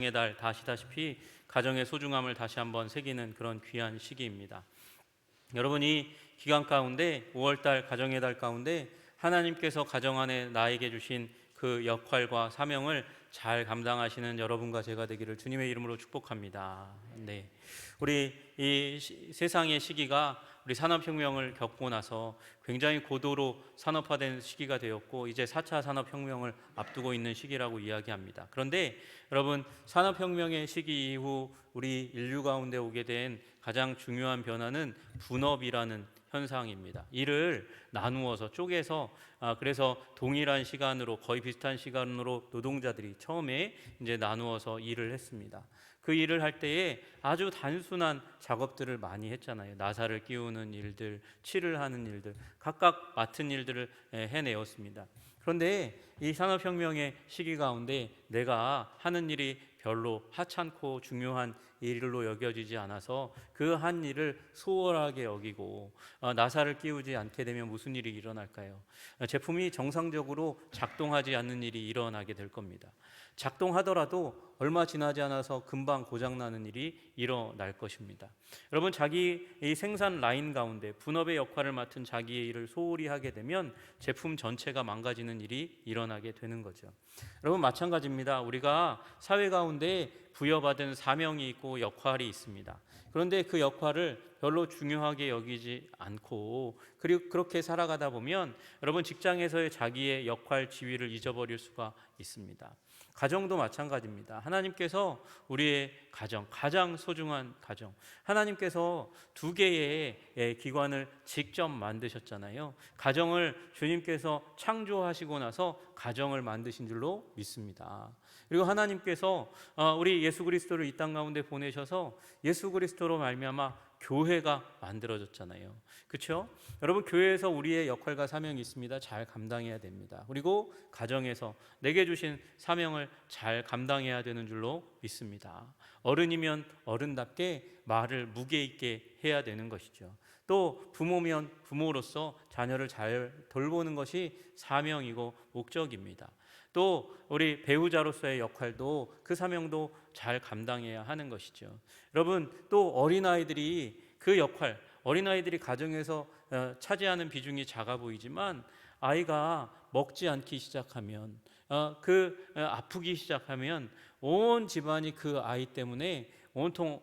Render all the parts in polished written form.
가정의 달 다시다시피 가정의 소중함을 다시 한번 새기는 그런 귀한 시기입니다. 여러분이 기간 가운데 5월달 가정의 달 가운데 하나님께서 가정 안에 나에게 주신 그 역할과 사명을 잘 감당하시는 여러분과 제가 되기를 주님의 이름으로 축복합니다. 네, 우리 이 세상의 시기가 우리 산업혁명을 겪고 나서 굉장히 고도로 산업화된 시기가 되었고 이제 4차 산업혁명을 앞두고 있는 시기라고 이야기합니다. 그런데 여러분, 산업혁명의 시기 이후 우리 인류 가운데 오게 된 가장 중요한 변화는 분업이라는 현상입니다. 일을 나누어서 쪼개서 그래서 동일한 시간으로 거의 비슷한 시간으로 노동자들이 처음에 이제 나누어서 일을 했습니다. 그 일을 할 때에 아주 단순한 작업들을 많이 했잖아요. 나사를 끼우는 일들, 칠을 하는 일들, 각각 맡은 일들을 해내었습니다. 그런데 이 산업혁명의 시기 가운데 내가 하는 일이 별로 하찮고 중요한 일로 여겨지지 않아서 그 한 일을 소홀하게 여기고 나사를 끼우지 않게 되면 무슨 일이 일어날까요? 제품이 정상적으로 작동하지 않는 일이 일어나게 될 겁니다. 작동하더라도 얼마 지나지 않아서 금방 고장나는 일이 일어날 것입니다. 여러분, 자기 이 생산 라인 가운데 분업의 역할을 맡은 자기의 일을 소홀히 하게 되면 제품 전체가 망가지는 일이 일어나게 되는 거죠. 여러분, 마찬가지입니다. 우리가 사회 가운데 부여받은 사명이 있고 역할이 있습니다. 그런데 그 역할을 별로 중요하게 여기지 않고 그리고 그렇게 살아가다 보면 여러분, 직장에서의 자기의 역할 지위를 잊어버릴 수가 있습니다. 가정도 마찬가지입니다. 하나님께서 우리의 가정, 가장 소중한 가정, 하나님께서 두 개의 기관을 직접 만드셨잖아요. 가정을 주님께서 창조하시고 나서 가정을 만드신 줄로 믿습니다. 그리고 하나님께서 우리 예수 그리스도를 이 땅 가운데 보내셔서 예수 그리스도로 말미암아 교회가 만들어졌잖아요. 그렇죠? 여러분, 교회에서 우리의 역할과 사명이 있습니다. 잘 감당해야 됩니다. 그리고 가정에서 내게 주신 사명을 잘 감당해야 되는 줄로 믿습니다. 어른이면 어른답게 말을 무게 있게 해야 되는 것이죠. 또 부모면 부모로서 자녀를 잘 돌보는 것이 사명이고 목적입니다. 또 우리 배우자로서의 역할도 그 사명도 잘 감당해야 하는 것이죠. 여러분, 또 어린아이들이 그 역할, 어린아이들이 가정에서 차지하는 비중이 작아 보이지만 아이가 먹지 않기 시작하면 아프기 시작하면 온 집안이 그 아이 때문에 온통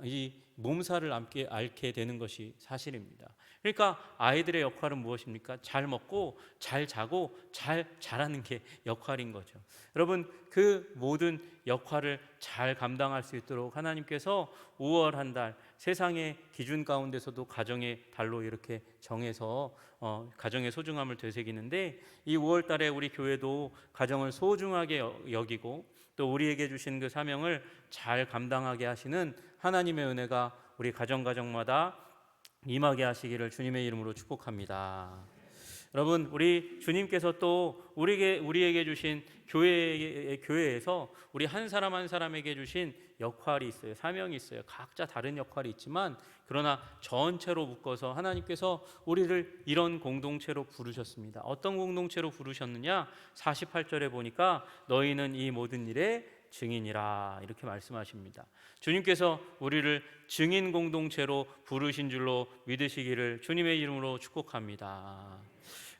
이 몸살을 앓게 되는 것이 사실입니다. 그러니까 아이들의 역할은 무엇입니까? 잘 먹고 잘 자고 잘 자라는 게 역할인 거죠. 여러분, 그 모든 역할을 잘 감당할 수 있도록 하나님께서 5월 한 달 세상의 기준 가운데서도 가정의 달로 이렇게 정해서 가정의 소중함을 되새기는데, 이 5월 달에 우리 교회도 가정을 소중하게 여기고 또 우리에게 주신 그 사명을 잘 감당하게 하시는 하나님의 은혜가 우리 가정마다 임하게 하시기를 주님의 이름으로 축복합니다. 여러분, 우리 주님께서 또 우리에게 주신 교회에서 우리 한 사람 한 사람에게 주신 역할이 있어요. 사명이 있어요. 각자 다른 역할이 있지만 그러나 전체로 묶어서 하나님께서 우리를 이런 공동체로 부르셨습니다. 어떤 공동체로 부르셨느냐? 48절에 보니까 너희는 이 모든 일에 증인이라 이렇게 말씀하십니다. 주님께서 우리를 증인 공동체로 부르신 줄로 믿으시기를 주님의 이름으로 축복합니다.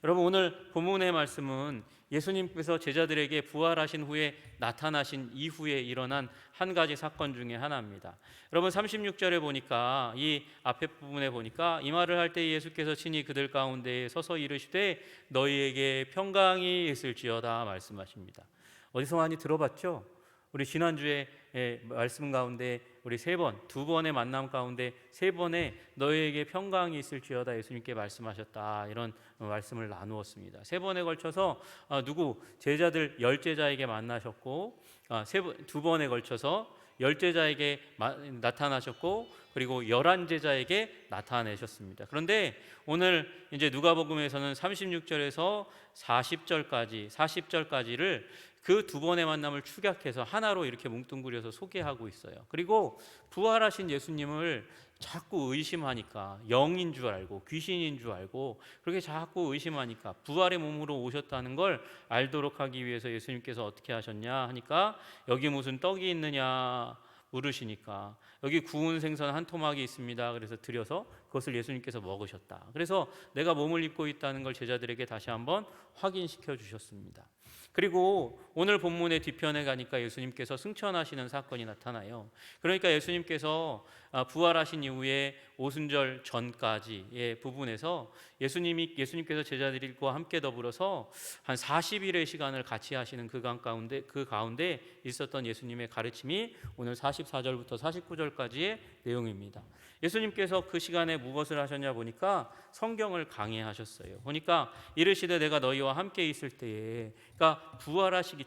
여러분, 오늘 본문의 말씀은 예수님께서 제자들에게 부활하신 후에 나타나신 이후에 일어난 한 가지 사건 중에 하나입니다. 여러분, 36절에 보니까 이 앞에 부분에 보니까 이 말을 할 때 예수께서 친히 그들 가운데에 서서 이르시되 너희에게 평강이 있을지어다 말씀하십니다. 어디서 많이 들어봤죠? 우리 지난주에 말씀 가운데 우리 두 번의 만남 가운데 세 번에 너희에게 평강이 있을지어다 예수님께 말씀하셨다, 이런 말씀을 나누었습니다. 세 번에 걸쳐서 제자들 10제자에게 만나셨고 두 번에 걸쳐서 10제자에게 나타나셨고 그리고 11제자에게 나타내셨습니다. 그런데 오늘 이제 누가복음에서는 36절에서 40절까지를 그 두 번의 만남을 축약해서 하나로 이렇게 뭉뚱그려서 소개하고 있어요. 그리고 부활하신 예수님을 자꾸 의심하니까 영인 줄 알고 귀신인 줄 알고 그렇게 자꾸 의심하니까 부활의 몸으로 오셨다는 걸 알도록 하기 위해서 예수님께서 어떻게 하셨냐 하니까 여기 무슨 떡이 있느냐 물으시니까 여기 구운 생선 한 토막이 있습니다. 그래서 드려서 그것을 예수님께서 먹으셨다. 그래서 내가 몸을 입고 있다는 걸 제자들에게 다시 한번 확인시켜 주셨습니다. 그리고 오늘 본문의 뒤편에 가니까 예수님께서 승천하시는 사건이 나타나요. 그러니까 예수님께서 부활하신 이후에 오순절 전까지의 부분에서 예수님께서 제자들과 함께 더불어서 한 40일의 시간을 같이 하시는 그 가운데 있었던 예수님의 가르침이 오늘 44절부터 49절까지의 내용입니다. 예수님께서 그 시간에 무엇을 하셨냐 보니까 성경을 강해하셨어요. 보니까 이르시되 내가 너희와 함께 있을 때에, 그러니까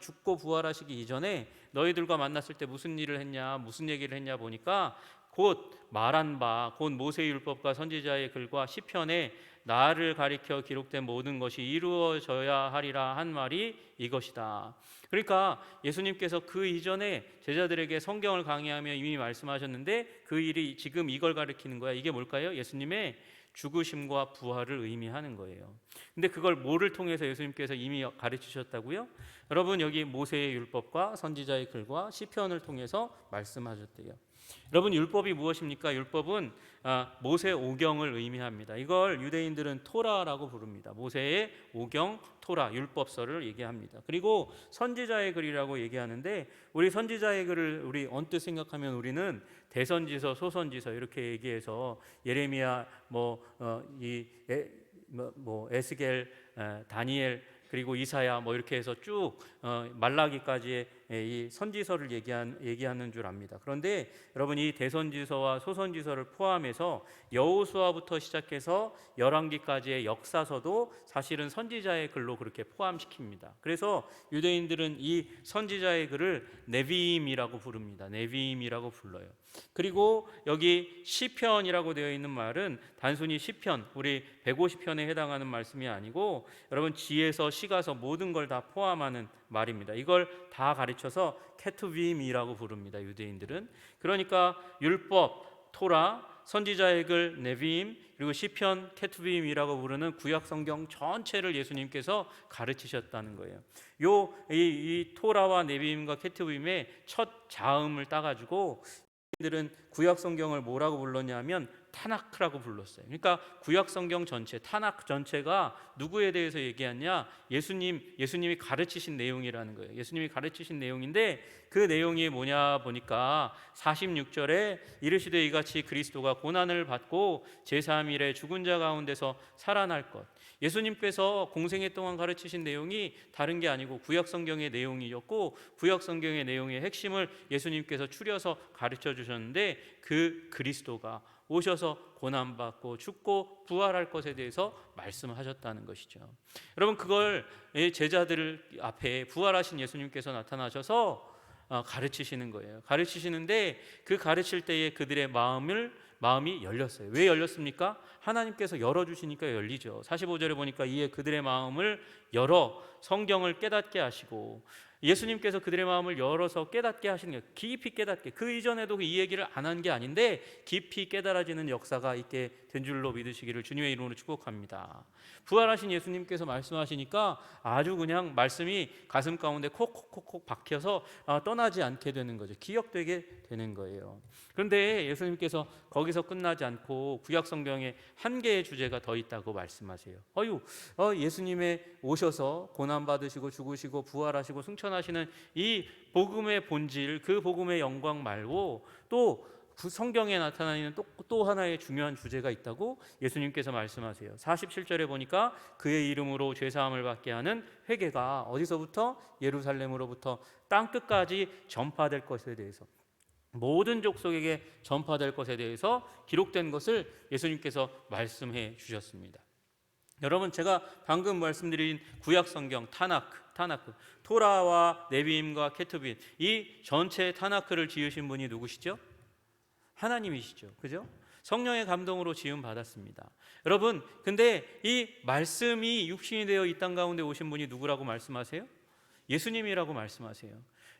죽고 부활하시기 이전에 너희들과 만났을 때 무슨 일을 했냐, 무슨 얘기를 했냐 보니까 곧 말한 바, 곧 모세의 율법과 선지자의 글과 시편에 나를 가리켜 기록된 모든 것이 이루어져야 하리라 한 말이 이것이다. 그러니까 예수님께서 그 이전에 제자들에게 성경을 강해하며 이미 말씀하셨는데 그 일이 지금 이걸 가리키는 거야. 이게 뭘까요? 예수님의 죽으심과 부활을 의미하는 거예요. 근데 그걸 뭐를 통해서 예수님께서 이미 가르치셨다고요? 여러분, 여기 모세의 율법과 선지자의 글과 시편을 통해서 말씀하셨대요. 여러분, 율법이 무엇입니까? 율법은 모세 오경을 의미합니다. 이걸 유대인들은 토라라고 부릅니다. 모세의 오경, 토라, 율법서를 얘기합니다. 그리고 선지자의 글이라고 얘기하는데, 우리 선지자의 글을 우리 언뜻 생각하면 우리는 대선지서, 소선지서 이렇게 얘기해서 예레미야, 에스겔, 다니엘, 그리고 이사야 이렇게 해서 쭉 말라기까지의 이 선지서를 얘기하는 줄 압니다. 그런데 여러분, 이 대선지서와 소선지서를 포함해서 여호수아부터 시작해서 열왕기까지의 역사서도 사실은 선지자의 글로 그렇게 포함시킵니다. 그래서 유대인들은 이 선지자의 글을 네비임이라고 부릅니다. 네비임이라고 불러요. 그리고 여기 시편이라고 되어 있는 말은 단순히 시편, 우리 150편에 해당하는 말씀이 아니고 여러분, 지에서 시가서 모든 걸 다 포함하는 말입니다. 이걸 다 가르쳐서 케투빔이라고 부릅니다. 유대인들은. 그러니까 율법, 토라, 선지자의 글, 네비임, 그리고 시편, 케투빔이라고 부르는 구약 성경 전체를 예수님께서 가르치셨다는 거예요. 이 토라와 네비임과 케투빔의 첫 자음을 따가지고 들은 구약 성경을 뭐라고 불렀냐면 타나크라고 불렀어요. 그러니까 구약 성경 전체, 타나크 전체가 누구에 대해서 얘기하냐? 예수님이 가르치신 내용이라는 거예요. 예수님이 가르치신 내용인데 그 내용이 뭐냐 보니까 46절에 이르시되 이같이 그리스도가 고난을 받고 제3일에 죽은 자 가운데서 살아날 것. 예수님께서 공생애 동안 가르치신 내용이 다른 게 아니고 구약 성경의 내용이었고, 구약 성경의 내용의 핵심을 예수님께서 추려서 가르쳐 주셨는데, 그 그리스도가 오셔서 고난받고 죽고 부활할 것에 대해서 말씀하셨다는 것이죠. 여러분, 그걸 제자들 앞에 부활하신 예수님께서 나타나셔서 가르치시는 거예요. 가르치시는데 그 가르칠 때에 그들의 마음이 열렸어요. 왜 열렸습니까? 하나님께서 열어주시니까 열리죠. 45절에 보니까 이에 그들의 마음을 열어 성경을 깨닫게 하시고, 예수님께서 그들의 마음을 열어서 깨닫게 하시는 거예요. 깊이 깨닫게. 그 이전에도 이 얘기를 안 한 게 아닌데 깊이 깨달아지는 역사가 있게 된 줄로 믿으시기를 주님의 이름으로 축복합니다. 부활하신 예수님께서 말씀하시니까 아주 그냥 말씀이 가슴 가운데 콕콕콕콕 박혀서 떠나지 않게 되는 거죠. 기억되게 되는 거예요. 그런데 예수님께서 거기서 끝나지 않고 구약 성경에 한 개의 주제가 더 있다고 말씀하세요. 예수님의 오셔서 고난받으시고 죽으시고 부활하시고 승천하시는 이 복음의 본질, 그 복음의 영광 말고 또 그 성경에 나타나는 또 하나의 중요한 주제가 있다고 예수님께서 말씀하세요. 47절에 보니까 그의 이름으로 죄사함을 받게 하는 회개가 어디서부터? 예루살렘으로부터 땅 끝까지 전파될 것에 대해서, 모든 족속에게 전파될 것에 대해서 기록된 것을 예수님께서 말씀해 주셨습니다. 여러분, 제가 방금 말씀드린 구약 성경 타나크, 토라와 네비임과 케투빈, 이 전체 타나크를 지으신 분이 누구시죠? 하나님이시죠. 그죠? 성령의 감동으로 지음 받았습니다. 여러분, 근데 이 말씀이 육신이 되어 이 땅 가운데 오신 분이 누구라고 말씀하세요? 예수님이라고 말씀하세요.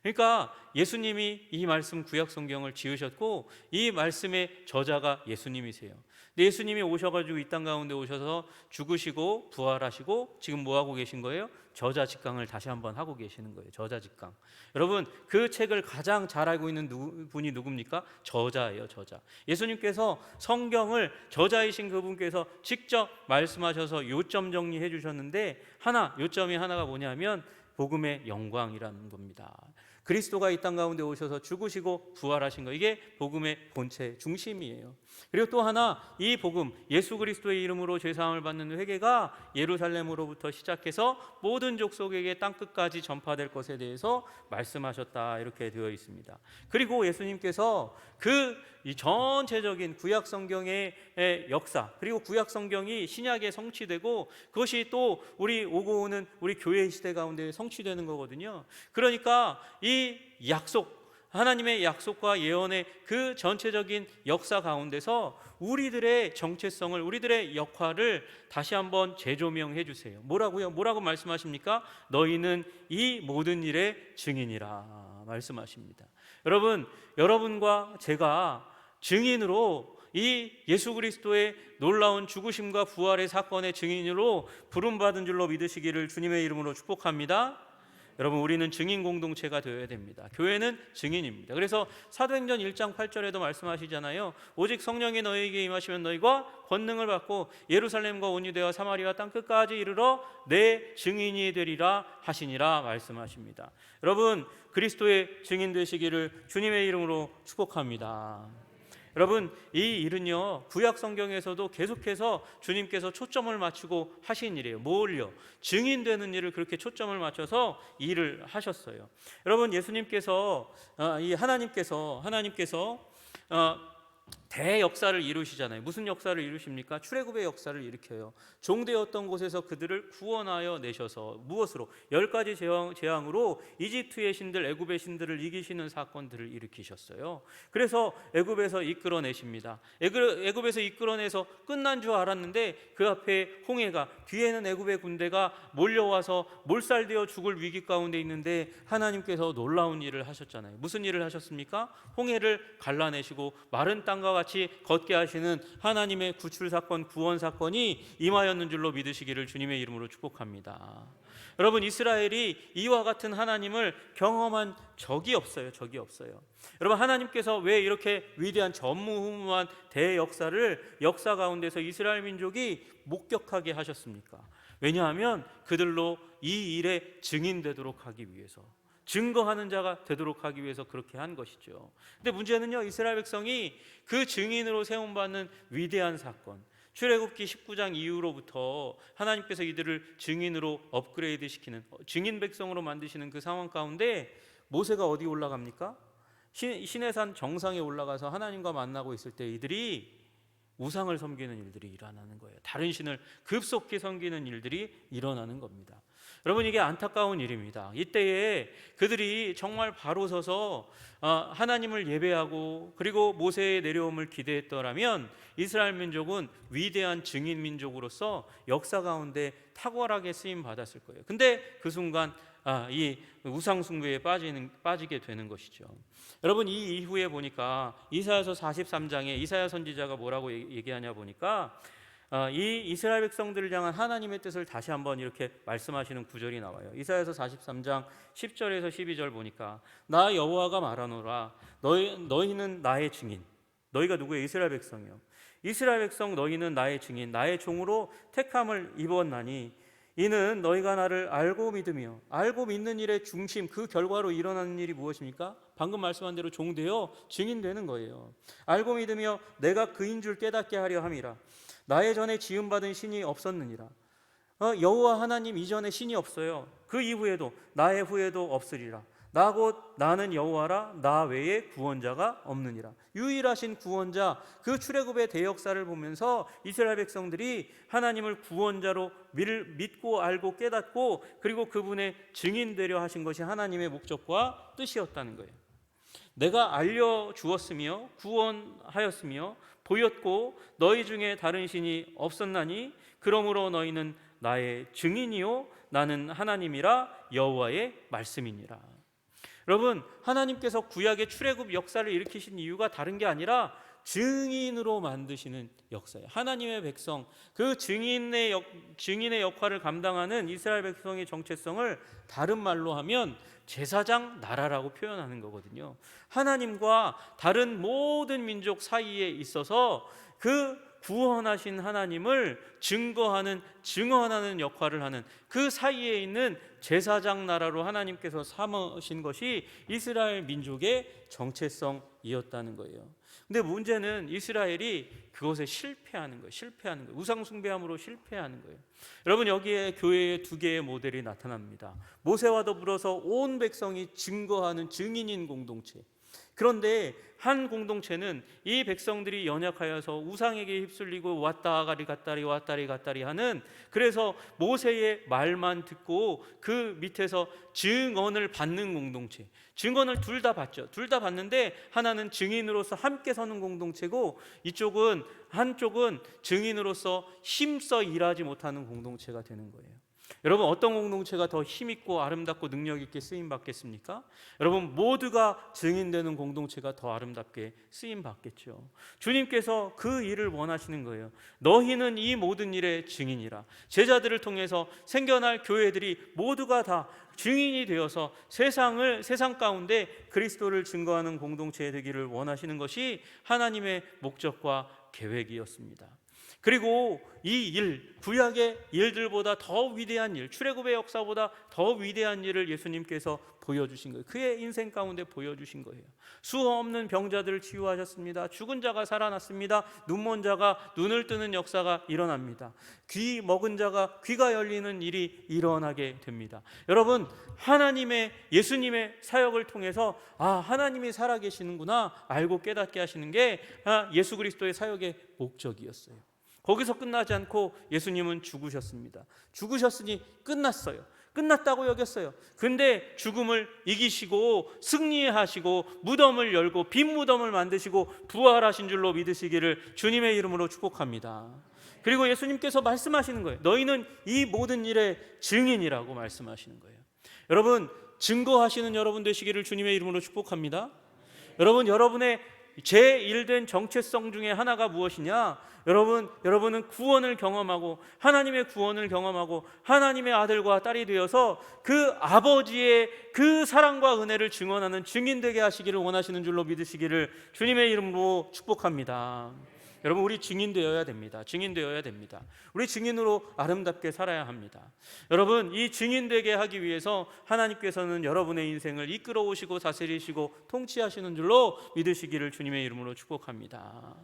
그러니까 예수님이 이 말씀 구약 성경을 지으셨고 이 말씀의 저자가 예수님이세요. 근데 예수님이 오셔가지고 이 땅 가운데 오셔서 죽으시고 부활하시고 지금 뭐 하고 계신 거예요? 저자 직강을 다시 한번 하고 계시는 거예요. 저자 직강. 여러분, 그 책을 가장 잘 알고 있는 분이 누굽니까? 저자예요. 저자. 예수님께서 성경을 저자이신 그분께서 직접 말씀하셔서 요점 정리해 주셨는데 요점이 하나가 뭐냐면 복음의 영광이라는 겁니다. 그리스도가 이 땅 가운데 오셔서 죽으시고 부활하신 거, 이게 복음의 본체 중심이에요. 그리고 또 하나, 이 복음, 예수 그리스도의 이름으로 죄사함을 받는 회개가 예루살렘으로부터 시작해서 모든 족속에게 땅끝까지 전파될 것에 대해서 말씀하셨다, 이렇게 되어 있습니다. 그리고 예수님께서 이 전체적인 구약 성경의 역사, 그리고 구약 성경이 신약에 성취되고 그것이 또 우리 오고 오는 우리 교회 시대 가운데 성취되는 거거든요. 그러니까 이 약속, 하나님의 약속과 예언의 그 전체적인 역사 가운데서 우리들의 정체성을, 우리들의 역할을 다시 한번 재조명해 주세요. 뭐라고 말씀하십니까? 너희는 이 모든 일의 증인이라 말씀하십니다. 여러분과 제가 증인으로, 이 예수 그리스도의 놀라운 죽으심과 부활의 사건의 증인으로 부름받은 줄로 믿으시기를 주님의 이름으로 축복합니다. 여러분, 우리는 증인 공동체가 되어야 됩니다. 교회는 증인입니다. 그래서 사도행전 1장 8절에도 말씀하시잖아요. 오직 성령이 너희에게 임하시면 너희가 권능을 받고 예루살렘과 온 유대와 사마리아 땅끝까지 이르러 내 증인이 되리라 하시니라 말씀하십니다. 여러분, 그리스도의 증인 되시기를 주님의 이름으로 축복합니다. 여러분, 이 일은요, 구약 성경에서도 계속해서 주님께서 초점을 맞추고 하신 일이에요. 뭘요? 증인되는 일을 그렇게 초점을 맞춰서 일을 하셨어요. 여러분, 하나님께서 대역사를 이루시잖아요. 무슨 역사를 이루십니까? 출애굽의 역사를 일으켜요. 종되었던 곳에서 그들을 구원하여 내셔서 무엇으로? 10가지 재앙으로 이집트의 신들, 애굽의 신들을 이기시는 사건들을 일으키셨어요. 그래서 애굽에서 이끌어내십니다. 애굽에서 이끌어내서 끝난 줄 알았는데 그 앞에 홍해가, 뒤에는 애굽의 군대가 몰려와서 몰살되어 죽을 위기 가운데 있는데 하나님께서 놀라운 일을 하셨잖아요. 무슨 일을 하셨습니까? 홍해를 갈라내시고 마른 땅과 같이 걷게 하시는 하나님의 구출 사건, 구원 사건이 임하였는 줄로 믿으시기를 주님의 이름으로 축복합니다. 여러분, 이스라엘이 이와 같은 하나님을 경험한 적이 없어요. 여러분, 하나님께서 왜 이렇게 위대한 전무후무한 대역사를 역사 가운데서 이스라엘 민족이 목격하게 하셨습니까? 왜냐하면 그들로 이 일에 증인되도록 하기 위해서, 증거하는 자가 되도록 하기 위해서 그렇게 한 것이죠. 근데 문제는요, 이스라엘 백성이 그 증인으로 세움받는 위대한 사건, 출애굽기 19장 이후로부터 하나님께서 이들을 증인으로 업그레이드 시키는, 증인 백성으로 만드시는 그 상황 가운데 모세가 어디 올라갑니까? 시내산 정상에 올라가서 하나님과 만나고 있을 때 이들이 우상을 섬기는 일들이 일어나는 거예요. 다른 신을 급속히 섬기는 일들이 일어나는 겁니다. 여러분, 이게 안타까운 일입니다. 이때에 그들이 정말 바로 서서 하나님을 예배하고 그리고 모세의 내려옴을 기대했더라면 이스라엘 민족은 위대한 증인 민족으로서 역사 가운데 탁월하게 쓰임 받았을 거예요. 근데 그 순간 이 우상 숭배에 빠지게 되는 것이죠. 여러분, 이 이후에 보니까 이사야서 43장에 이사야 선지자가 뭐라고 얘기하냐 보니까 이 이스라엘 백성들을 향한 하나님의 뜻을 다시 한번 이렇게 말씀하시는 구절이 나와요. 이사야서 43장 10절에서 12절 보니까 나 여호와가 말하노라 너희는 나의 증인. 너희가 누구예요? 이스라엘 백성이요. 이스라엘 백성, 너희는 나의 증인, 나의 종으로 택함을 입었나니 이는 너희가 나를 알고 믿으며, 알고 믿는 일의 중심, 그 결과로 일어나는 일이 무엇입니까? 방금 말씀한 대로 종되어 증인되는 거예요. 알고 믿으며 내가 그인 줄 깨닫게 하려 함이라. 나의 전에 지음받은 신이 없었느니라. 여호와 하나님 이전에 신이 없어요. 그 이후에도 나의 후에도 없으리라. 나 곧 나는 여호와라. 나 외에 구원자가 없느니라. 유일하신 구원자, 그 출애굽의 대역사를 보면서 이스라엘 백성들이 하나님을 구원자로 믿고 알고 깨닫고 그리고 그분의 증인되려 하신 것이 하나님의 목적과 뜻이었다는 거예요. 내가 알려주었으며 구원하였으며 보였고 너희 중에 다른 신이 없었나니 그러므로 너희는 나의 증인이요 나는 하나님이라 여호와의 말씀이니라. 여러분, 하나님께서 구약의 출애굽 역사를 일으키신 이유가 다른 게 아니라 증인으로 만드시는 역사예요. 하나님의 백성, 그 증인의 역할을 감당하는 이스라엘 백성의 정체성을 다른 말로 하면 제사장 나라라고 표현하는 거거든요. 하나님과 다른 모든 민족 사이에 있어서 그 구원하신 하나님을 증언하는 역할을 하는 그 사이에 있는 제사장 나라로 하나님께서 삼으신 것이 이스라엘 민족의 정체성이었다는 거예요. 근데 문제는 이스라엘이 그것에 실패하는 거예요. 우상 숭배함으로 실패하는 거예요. 여러분, 여기에 교회의 두 개의 모델이 나타납니다. 모세와 더불어서 온 백성이 증거하는 증인인 공동체. 그런데 한 공동체는 이 백성들이 연약하여서 우상에게 휩쓸리고 왔다리 갔다리 하는, 그래서 모세의 말만 듣고 그 밑에서 증언을 받는 공동체. 증언을 둘 다 받죠. 둘 다 받는데 하나는 증인으로서 함께 서는 공동체고, 한쪽은 증인으로서 힘써 일하지 못하는 공동체가 되는 거예요. 여러분, 어떤 공동체가 더 힘있고 아름답고 능력있게 쓰임받겠습니까? 여러분, 모두가 증인되는 공동체가 더 아름답게 쓰임받겠죠. 주님께서 그 일을 원하시는 거예요. 너희는 이 모든 일의 증인이라. 제자들을 통해서 생겨날 교회들이 모두가 다 증인이 되어서 세상 가운데 그리스도를 증거하는 공동체 되기를 원하시는 것이 하나님의 목적과 계획이었습니다. 그리고 이 일, 구약의 일들보다 더 위대한 일, 출애굽의 역사보다 더 위대한 일을 예수님께서 보여주신 거예요. 그의 인생 가운데 보여주신 거예요. 수없는 병자들을 치유하셨습니다. 죽은 자가 살아났습니다. 눈먼 자가 눈을 뜨는 역사가 일어납니다. 귀 먹은 자가 귀가 열리는 일이 일어나게 됩니다. 여러분, 예수님의 사역을 통해서 하나님이 살아계시는구나 알고 깨닫게 하시는 게 예수 그리스도의 사역의 목적이었어요. 거기서 끝나지 않고 예수님은 죽으셨습니다. 죽으셨으니 끝났어요. 끝났다고 여겼어요. 근데 죽음을 이기시고 승리하시고 무덤을 열고 빈 무덤을 만드시고 부활하신 줄로 믿으시기를 주님의 이름으로 축복합니다. 그리고 예수님께서 말씀하시는 거예요. 너희는 이 모든 일의 증인이라고 말씀하시는 거예요. 여러분, 증거하시는 여러분 되시기를 주님의 이름으로 축복합니다. 여러분의 제1된 정체성 중에 하나가 무엇이냐? 여러분은 구원을 경험하고 하나님의 구원을 경험하고 하나님의 아들과 딸이 되어서 그 아버지의 그 사랑과 은혜를 증언하는 증인 되게 하시기를 원하시는 줄로 믿으시기를 주님의 이름으로 축복합니다. 여러분, 우리 증인 되어야 됩니다. 우리 증인으로 아름답게 살아야 합니다. 여러분, 이 증인 되게 하기 위해서 하나님께서는 여러분의 인생을 이끌어 오시고 다스리시고 통치하시는 줄로 믿으시기를 주님의 이름으로 축복합니다.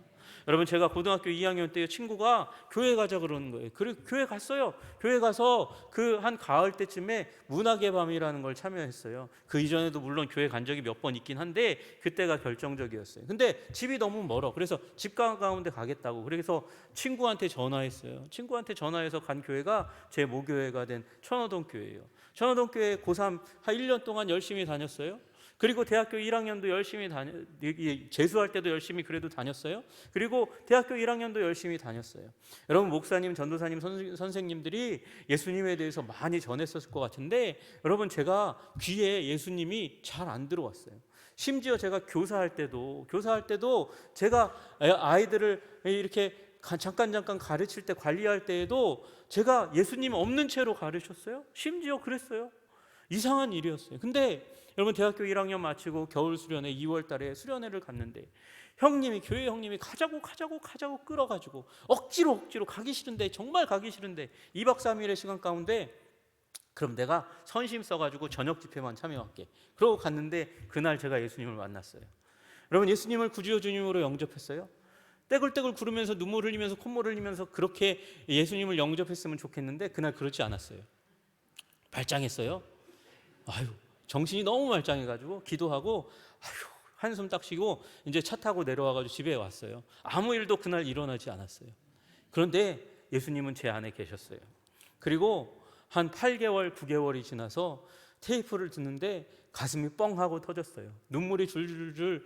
여러분, 제가 고등학교 2학년 때 친구가 교회 가자 그러는 거예요. 그리고 교회 갔어요. 교회 가서 그 한 가을 때쯤에 문학의 밤이라는 걸 참여했어요. 그 이전에도 물론 교회 간 적이 몇 번 있긴 한데 그때가 결정적이었어요. 근데 집이 너무 멀어. 그래서 집 가운데 가겠다고. 그래서 친구한테 전화했어요. 친구한테 전화해서 간 교회가 제 모교회가 된 천호동 교회예요. 천호동 교회 고3 한 1년 동안 열심히 다녔어요. 그리고 대학교 1학년도 열심히 재수할 때도 열심히 그래도 다녔어요. 그리고 대학교 1학년도 열심히 다녔어요. 여러분, 목사님, 전도사님, 선생님들이 예수님에 대해서 많이 전했었을 것 같은데, 여러분, 제가 귀에 예수님이 잘 안 들어왔어요. 심지어 제가 교사할 때도 제가 아이들을 이렇게 잠깐 가르칠 때, 관리할 때에도 제가 예수님 없는 채로 가르쳤어요. 심지어 그랬어요. 이상한 일이었어요. 근데 여러분, 대학교 1학년 마치고 겨울 수련회 2월 달에 수련회를 갔는데 교회 형님이 가자고 끌어가지고 억지로 가기 싫은데, 정말 가기 싫은데 2박 3일의 시간 가운데 그럼 내가 선심 써가지고 저녁 집회만 참여할게. 그러고 갔는데 그날 제가 예수님을 만났어요. 여러분, 예수님을 구주여 주님으로 영접했어요. 떼굴떼굴 구르면서 눈물 흘리면서 콧물 흘리면서 그렇게 예수님을 영접했으면 좋겠는데 그날 그렇지 않았어요. 발장했어요. 정신이 너무 말짱해가지고 기도하고 한숨 딱 쉬고 이제 차 타고 내려와가지고 집에 왔어요. 아무 일도 그날 일어나지 않았어요. 그런데 예수님은 제 안에 계셨어요. 그리고 한 8개월, 9개월이 지나서 테이프를 듣는데 가슴이 뻥하고 터졌어요. 눈물이 줄줄줄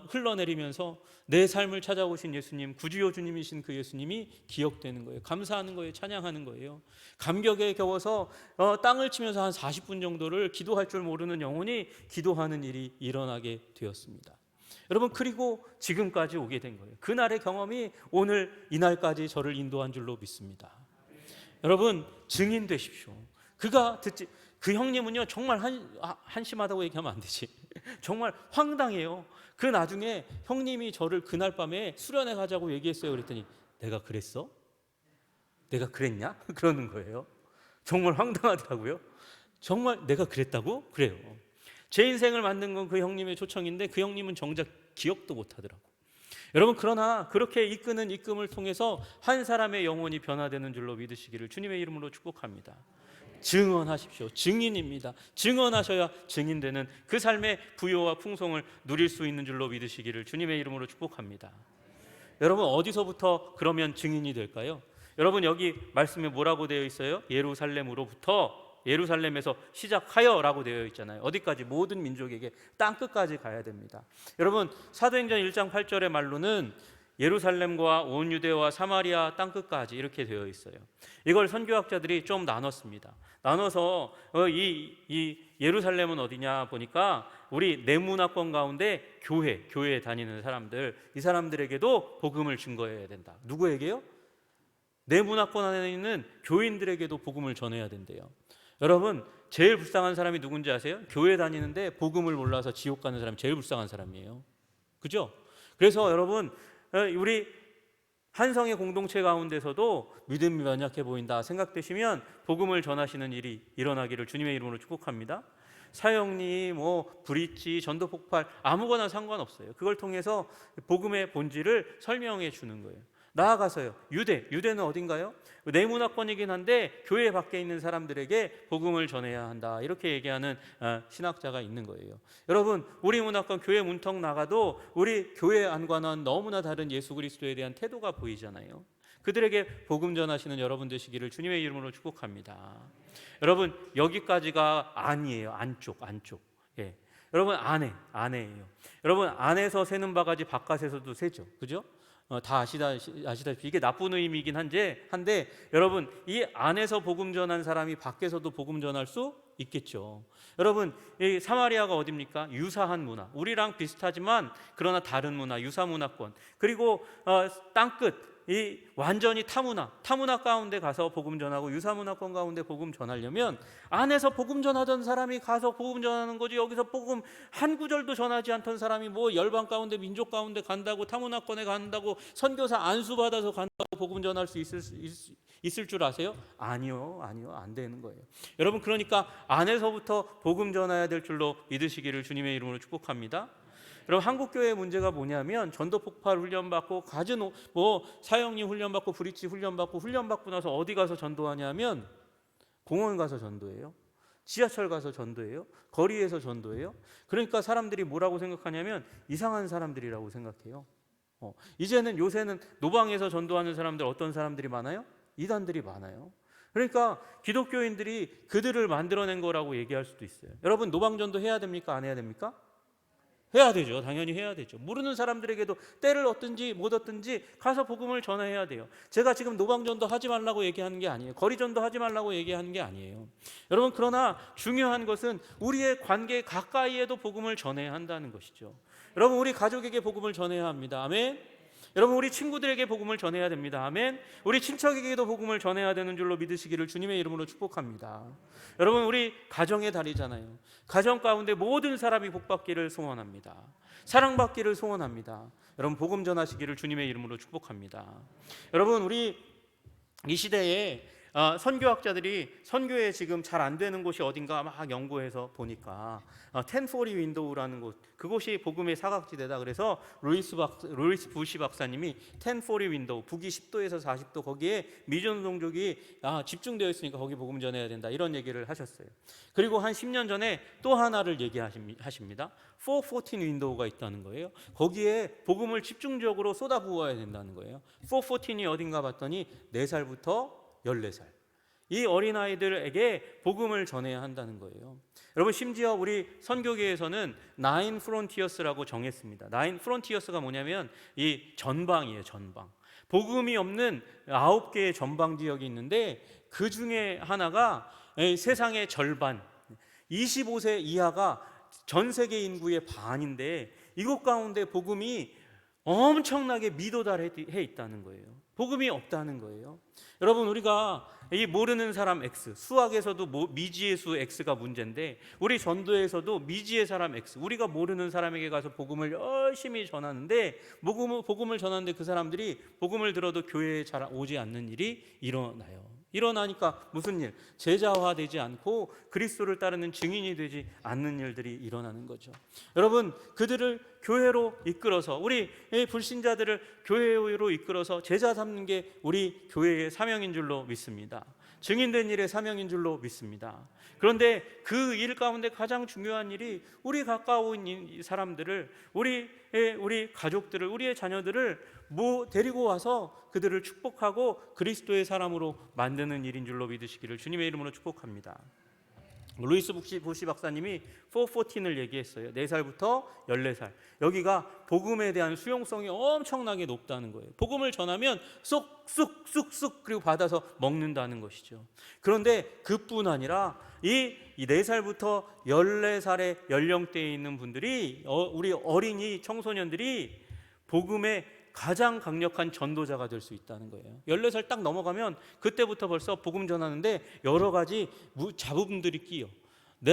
흘러내리면서 내 삶을 찾아오신 예수님, 구주요 주님이신 그 예수님이 기억되는 거예요. 감사하는 거예요. 찬양하는 거예요. 감격에 겨워서 땅을 치면서 한 40분 정도를 기도할 줄 모르는 영혼이 기도하는 일이 일어나게 되었습니다. 여러분, 그리고 지금까지 오게 된 거예요. 그날의 경험이 오늘 이날까지 저를 인도한 줄로 믿습니다. 여러분, 증인 되십시오. 그 형님은요, 정말 한심하다고 얘기하면 안 되지. 정말 황당해요. 그 나중에 형님이 저를 그날 밤에 수련회 가자고 얘기했어요. 그랬더니 내가 그랬어? 내가 그랬냐? 그러는 거예요. 정말 황당하더라고요. 정말 내가 그랬다고? 그래요. 제 인생을 만든 건 그 형님의 초청인데 그 형님은 정작 기억도 못 하더라고. 여러분, 그러나 그렇게 이끄는 이끌음을 통해서 한 사람의 영혼이 변화되는 줄로 믿으시기를 주님의 이름으로 축복합니다. 증언하십시오. 증인입니다. 증언하셔야 증인되는 그 삶의 부요와 풍성을 누릴 수 있는 줄로 믿으시기를 주님의 이름으로 축복합니다. 여러분, 어디서부터 그러면 증인이 될까요? 여러분, 여기 말씀에 뭐라고 되어 있어요? 예루살렘에서 시작하여라고 되어 있잖아요. 어디까지? 모든 민족에게 땅끝까지 가야 됩니다. 여러분, 사도행전 1장 8절의 말로는 예루살렘과 온 유대와 사마리아 땅끝까지 이렇게 되어 있어요. 이걸 선교학자들이 좀 나눴습니다. 나눠서 이 예루살렘은 어디냐 보니까 우리 내문화권 가운데 교회에 다니는 사람들, 이 사람들에게도 복음을 증거해야 된다. 누구에게요? 내문화권 안에 있는 교인들에게도 복음을 전해야 된대요. 여러분, 제일 불쌍한 사람이 누군지 아세요? 교회 다니는데 복음을 몰라서 지옥 가는 사람이 제일 불쌍한 사람이에요. 그죠? 그래서 여러분, 우리 한성의 공동체 가운데서도 믿음이 연약해 보인다 생각되시면 복음을 전하시는 일이 일어나기를 주님의 이름으로 축복합니다. 사형리, 브릿지, 전도폭발 아무거나 상관없어요. 그걸 통해서 복음의 본질을 설명해 주는 거예요. 나아가서요, 유대는 어딘가요? 내문화권이긴 한데 교회 밖에 있는 사람들에게 복음을 전해야 한다, 이렇게 얘기하는 신학자가 있는 거예요. 여러분, 우리 문화권 교회 문턱 나가도 우리 교회 안과는 너무나 다른 예수 그리스도에 대한 태도가 보이잖아요. 그들에게 복음 전하시는 여러분 되시기를 주님의 이름으로 축복합니다. 여러분, 여기까지가 안이에요. 안쪽. 예. 여러분, 안에예요. 여러분, 안에서 새는 바가지 바깥에서도 새죠. 그죠? 다 아시다시피 이게 나쁜 의미이긴 한데 여러분, 이 안에서 복음 전한 사람이 밖에서도 복음 전할 수 있겠죠. 여러분, 이 사마리아가 어디입니까? 유사한 문화, 우리랑 비슷하지만 그러나 다른 문화, 유사 문화권, 그리고 땅끝, 이 완전히 타문화 가운데 가서 복음 전하고 유사 문화권 가운데 복음 전하려면 안에서 복음 전하던 사람이 가서 복음 전하는 거지, 여기서 복음 한 구절도 전하지 않던 사람이 열방 가운데 민족 가운데 간다고, 타문화권에 간다고, 선교사 안수 받아서 간다고 복음 전할 수 있을 줄 아세요? 아니요, 안 되는 거예요. 여러분, 그러니까 안에서부터 복음 전해야 될 줄로 믿으시기를 주님의 이름으로 축복합니다. 여러분, 한국교회의 문제가 뭐냐면 전도폭발 훈련받고 가진 사형리 훈련받고 브릿지 훈련받고 나서 어디 가서 전도하냐면 공원 가서 전도해요. 지하철 가서 전도해요. 거리에서 전도해요. 그러니까 사람들이 뭐라고 생각하냐면 이상한 사람들이라고 생각해요. 요새는 노방에서 전도하는 사람들, 어떤 사람들이 많아요? 이단들이 많아요. 그러니까 기독교인들이 그들을 만들어낸 거라고 얘기할 수도 있어요. 여러분, 노방전도 해야 됩니까? 안 해야 됩니까? 해야 되죠. 당연히 해야 되죠. 모르는 사람들에게도 때를 얻든지 못 얻든지 가서 복음을 전해야 돼요. 제가 지금 노방전도 하지 말라고 얘기하는 게 아니에요. 거리전도 하지 말라고 얘기하는 게 아니에요. 여러분, 그러나 중요한 것은 우리의 관계 가까이에도 복음을 전해야 한다는 것이죠. 여러분, 우리 가족에게 복음을 전해야 합니다. 아멘. 여러분, 우리 친구들에게 복음을 전해야 됩니다. 아멘. 우리 친척에게도 복음을 전해야 되는 줄로 믿으시기를 주님의 이름으로 축복합니다. 여러분, 우리 가정의 달이잖아요. 가정 가운데 모든 사람이 복받기를 소원합니다. 사랑받기를 소원합니다. 여러분, 복음 전하시기를 주님의 이름으로 축복합니다. 여러분, 우리 이 시대에 선교학자들이 선교에 지금 잘 안 되는 곳이 어딘가 막 연구해서 보니까 1040 윈도우라는 곳, 그곳이 복음의 사각지대다. 그래서 루이스 부시 박사님이 1040 윈도우, 북위 10도에서 40도, 거기에 미전 종족이 집중되어 있으니까 거기 복음 전해야 된다, 이런 얘기를 하셨어요. 그리고 한 10년 전에 또 하나를 얘기하십니다. 414 윈도우가 있다는 거예요. 거기에 복음을 집중적으로 쏟아부어야 된다는 거예요. 414이 어딘가 봤더니 4살부터 14살, 이 어린아이들에게 복음을 전해야 한다는 거예요. 여러분, 심지어 우리 선교계에서는 나인 프론티어스라고 정했습니다. 나인 프론티어스가 뭐냐면 이 전방이에요. 전방. 복음이 없는 9개의 전방 지역이 있는데 그 중에 하나가 세상의 절반, 25세 이하가 전 세계 인구의 반인데 이곳 가운데 복음이 엄청나게 미도달해 있다는 거예요. 복음이 없다는 거예요. 여러분, 우리가 이 모르는 사람 X, 수학에서도 미지의 수 X가 문제인데 우리 전도에서도 미지의 사람 X, 우리가 모르는 사람에게 가서 복음을 열심히 전하는데 복음을 전하는데 그 사람들이 복음을 들어도 교회에 잘 오지 않는 일이 일어나요. 일어나니까 무슨 일? 제자화되지 않고 그리스도를 따르는 증인이 되지 않는 일들이 일어나는 거죠. 여러분, 그들을 교회로 이끌어서, 우리 불신자들을 교회로 이끌어서 제자 삼는 게 우리 교회의 사명인 줄로 믿습니다. 증인된 일의 사명인 줄로 믿습니다. 그런데 그 일 가운데 가장 중요한 일이 우리 가까운 사람들을, 우리 가족들을, 우리의 자녀들을 데리고 와서 그들을 축복하고 그리스도의 사람으로 만드는 일인 줄로 믿으시기를 주님의 이름으로 축복합니다. 루이스 보시 박사님이 414을 얘기했어요. 4살부터 14살. 여기가 복음에 대한 수용성이 엄청나게 높다는 거예요. 복음을 전하면 쑥쑥쑥쑥 그리고 받아서 먹는다는 것이죠. 그런데 그뿐 아니라 이 4살부터 14살의 연령대에 있는 분들이, 우리 어린이 청소년들이 복음의 가장 강력한 전도자가 될 수 있다는 거예요. 14살 딱 넘어가면 그때부터 벌써 복음 전하는데 여러 가지 잡음들이 끼요.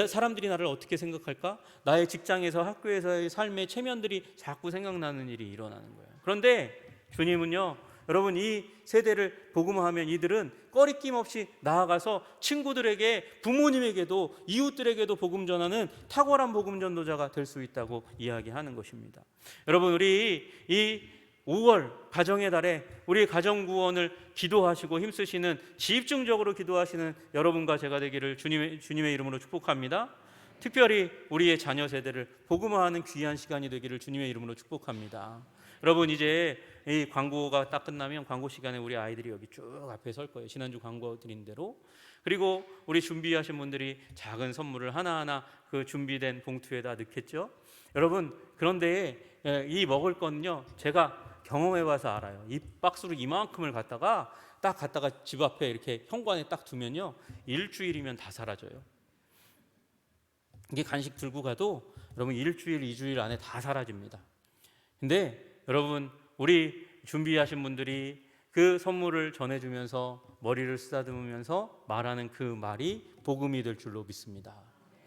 사람들이 나를 어떻게 생각할까? 나의 직장에서, 학교에서의 삶의 체면들이 자꾸 생각나는 일이 일어나는 거예요. 그런데 주님은요, 여러분, 이 세대를 복음화하면 이들은 꺼리낌 없이 나아가서 친구들에게, 부모님에게도, 이웃들에게도 복음 전하는 탁월한 복음 전도자가 될 수 있다고 이야기하는 것입니다. 여러분, 우리 이 5월 가정의 달에 우리 가정 구원을 기도하시고 힘쓰시는, 집중적으로 기도하시는 여러분과 제가 되기를 주님의 이름으로 축복합니다. 특별히 우리의 자녀 세대를 복음화하는 귀한 시간이 되기를 주님의 이름으로 축복합니다. 여러분, 이제 이 광고가 딱 끝나면 광고 시간에 우리 아이들이 여기 쭉 앞에 설 거예요. 지난주 광고 드린 대로. 그리고 우리 준비하신 분들이 작은 선물을 하나하나 그 준비된 봉투에다 넣겠죠. 여러분, 그런데 이 먹을 거는요, 제가 경험해봐서 알아요. 이 박스로 이만큼을 갖다가 집 앞에 이렇게 현관에 딱 두면요, 일주일이면 다 사라져요. 이게 간식 들고 가도 여러분 1주일, 2주일 안에 다 사라집니다. 근데 여러분, 우리 준비하신 분들이 그 선물을 전해주면서 머리를 쓰다듬으면서 말하는 그 말이 복음이 될 줄로 믿습니다.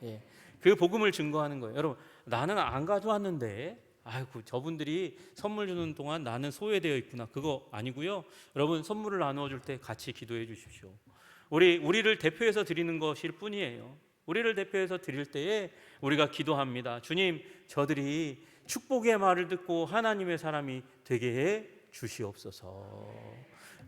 예. 그 복음을 증거하는 거예요. 여러분, 나는 안 가져왔는데 아이고, 저분들이 선물 주는 동안 나는 소외되어 있구나. 그거 아니고요. 여러분, 선물을 나누어 줄 때 같이 기도해 주십시오. 우리를 대표해서 드리는 것일 뿐이에요. 우리를 대표해서 드릴 때에 우리가 기도합니다. 주님, 저들이 축복의 말을 듣고 하나님의 사람이 되게 해 주시옵소서.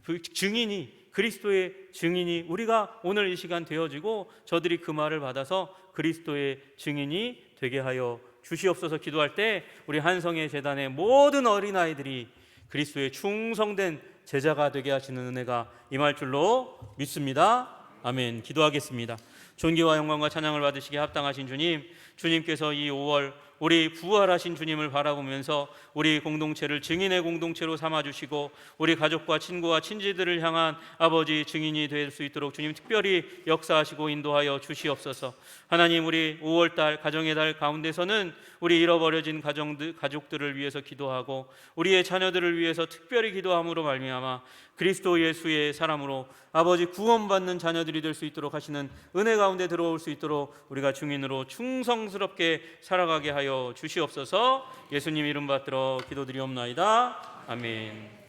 그 증인이, 그리스도의 증인이 우리가 오늘 이 시간 되어지고 저들이 그 말을 받아서 그리스도의 증인이 되게 하여 주시옵소서. 기도할 때 우리 한성의 재단의 모든 어린아이들이 그리스도의 충성된 제자가 되게 하시는 은혜가 임할 줄로 믿습니다. 아멘. 기도하겠습니다. 존귀와 영광과 찬양을 받으시기에 합당하신 주님, 주님께서 이 5월 우리 부활하신 주님을 바라보면서 우리 공동체를 증인의 공동체로 삼아주시고 우리 가족과 친구와 친지들을 향한 아버지 증인이 될 수 있도록 주님 특별히 역사하시고 인도하여 주시옵소서. 하나님, 우리 5월달 가정의 달 가운데서는 우리 잃어버려진 가족들을 위해서 기도하고 우리의 자녀들을 위해서 특별히 기도함으로 말미암아 그리스도 예수의 사람으로 아버지 구원받는 자녀들이 될 수 있도록 하시는 은혜 가운데 들어올 수 있도록 우리가 증인으로 충성스럽게 살아가게 하여 주시옵소서. 예수님 이름 받들어 기도드리옵나이다. 아멘.